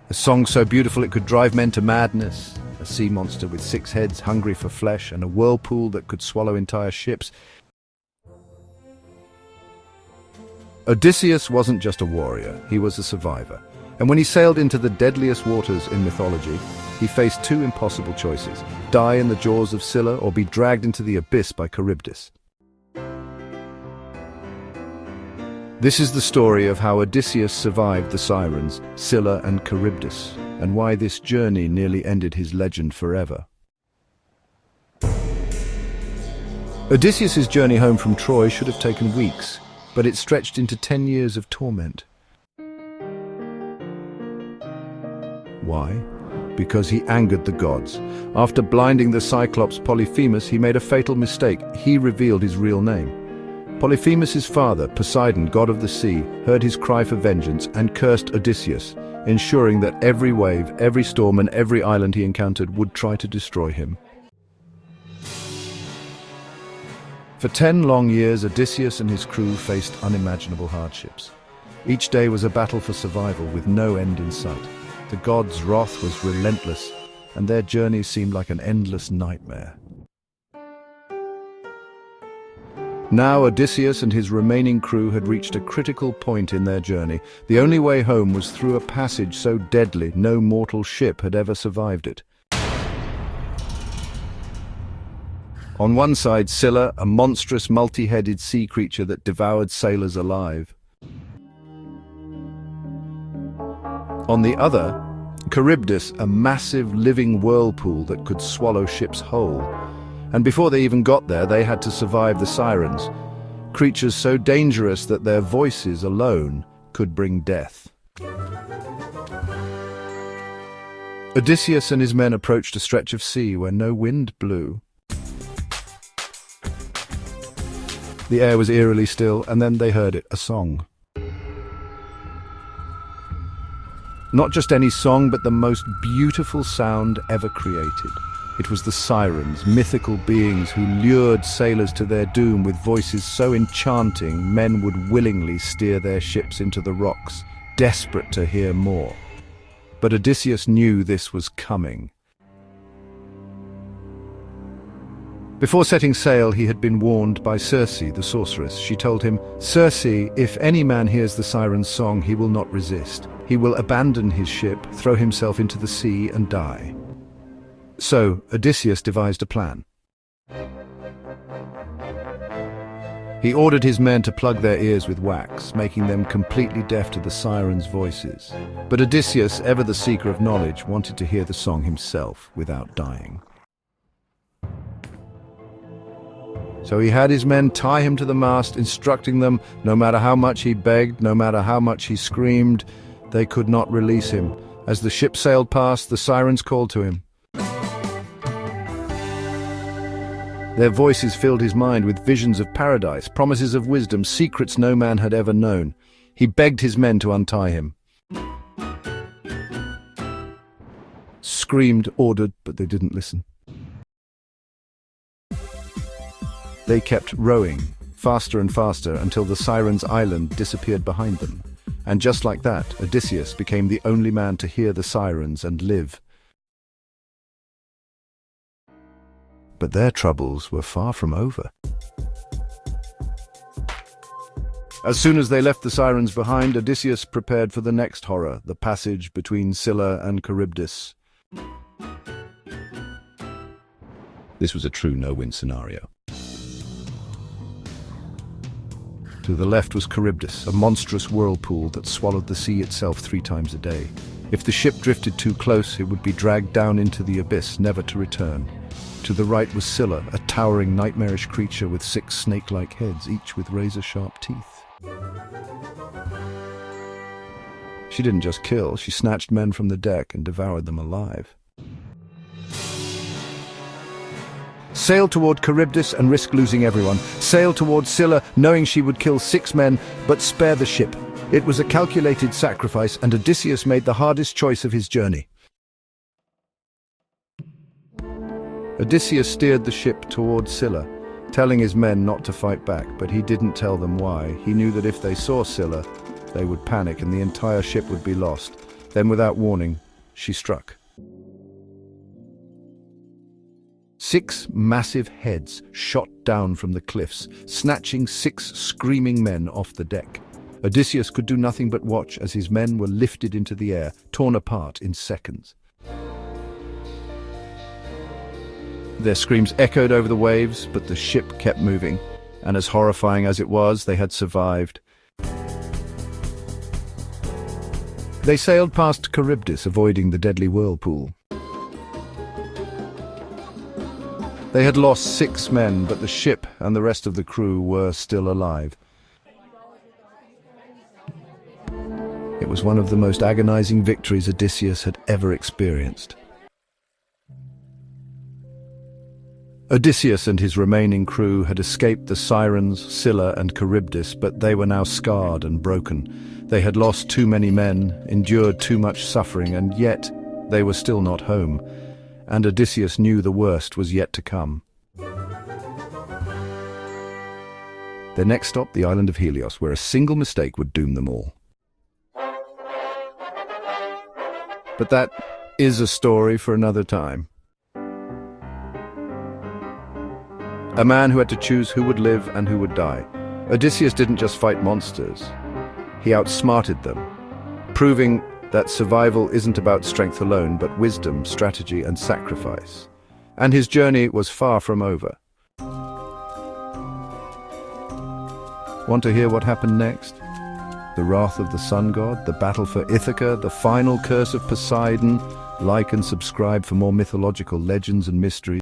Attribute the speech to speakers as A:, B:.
A: A song so beautiful it could drive men to madness. A sea monster with 6 heads, hungry for flesh, and a whirlpool that could swallow entire ships. Odysseus wasn't just a warrior, he was a survivor. And when he sailed into the deadliest waters in mythology, he faced 2 impossible choices: die in the jaws of Scylla or be dragged into the abyss by Charybdis. This is the story of how Odysseus survived the Sirens, Scylla and Charybdis, and why this journey nearly ended his legend forever. Odysseus' journey home from Troy should have taken weeks, but it stretched into 10 years of torment. Why? Because he angered the gods. After blinding the Cyclops Polyphemus, he made a fatal mistake. He revealed his real name. Polyphemus' father, Poseidon, god of the sea, heard his cry for vengeance and cursed Odysseus, ensuring that every wave, every storm, and every island he encountered would try to destroy him. For 10 long years, Odysseus and his crew faced unimaginable hardships. Each day was a battle for survival with no end in sight. The gods' wrath was relentless, and their journey seemed like an endless nightmare. Now Odysseus and his remaining crew had reached a critical point in their journey. The only way home was through a passage so deadly no mortal ship had ever survived it. On one side, Scylla, a monstrous multi-headed sea creature that devoured sailors alive. On the other, Charybdis, a massive living whirlpool that could swallow ships whole. And before they even got there, they had to survive the Sirens, creatures so dangerous that their voices alone could bring death. Odysseus and his men approached a stretch of sea where no wind blew. The air was eerily still, and then they heard it, a song. Not just any song, but the most beautiful sound ever created. It was the Sirens, mythical beings who lured sailors to their doom with voices so enchanting men would willingly steer their ships into the rocks, desperate to hear more. But Odysseus knew this was coming. Before setting sail, he had been warned by Circe, the sorceress. She told him, "Circe, if any man hears the Sirens' song, he will not resist. He will abandon his ship, throw himself into the sea and die." So Odysseus devised a plan. He ordered his men to plug their ears with wax, making them completely deaf to the Sirens' voices. But Odysseus, ever the seeker of knowledge, wanted to hear the song himself without dying. So he had his men tie him to the mast, instructing them, no matter how much he begged, no matter how much he screamed, they could not release him. As the ship sailed past, the Sirens called to him. Their voices filled his mind with visions of paradise, promises of wisdom, secrets no man had ever known. He begged his men to untie him. Screamed, ordered, but they didn't listen. They kept rowing, faster and faster, until the Sirens' island disappeared behind them. And just like that, Odysseus became the only man to hear the Sirens and live. But their troubles were far from over. As soon as they left the Sirens behind, Odysseus prepared for the next horror, the passage between Scylla and Charybdis. This was a true no-win scenario. To the left was Charybdis, a monstrous whirlpool that swallowed the sea itself 3 times a day. If the ship drifted too close, it would be dragged down into the abyss, never to return. To the right was Scylla, a towering, nightmarish creature with 6 snake-like heads, each with razor-sharp teeth. She didn't just kill, she snatched men from the deck and devoured them alive. Sail toward Charybdis and risk losing everyone. Sail toward Scylla, knowing she would kill 6 men, but spare the ship. It was a calculated sacrifice, and Odysseus made the hardest choice of his journey. Odysseus steered the ship toward Scylla, telling his men not to fight back, but he didn't tell them why. He knew that if they saw Scylla, they would panic and the entire ship would be lost. Then, without warning, she struck. 6 massive heads shot down from the cliffs, snatching 6 screaming men off the deck. Odysseus could do nothing but watch as his men were lifted into the air, torn apart in seconds. Their screams echoed over the waves, but the ship kept moving, and as horrifying as it was, they had survived. They sailed past Charybdis, avoiding the deadly whirlpool. They had lost 6 men, but the ship and the rest of the crew were still alive. It was one of the most agonizing victories Odysseus had ever experienced. Odysseus and his remaining crew had escaped the Sirens, Scylla and Charybdis, but they were now scarred and broken. They had lost too many men, endured too much suffering, and yet they were still not home. And Odysseus knew the worst was yet to come. Their next stop, the island of Helios, where a single mistake would doom them all. But that is a story for another time. A man who had to choose who would live and who would die. Odysseus didn't just fight monsters. He outsmarted them, proving that survival isn't about strength alone, but wisdom, strategy, and sacrifice. And his journey was far from over. Want to hear what happened next? The wrath of the sun god, the battle for Ithaca, the final curse of Poseidon. Like and subscribe for more mythological legends and mysteries.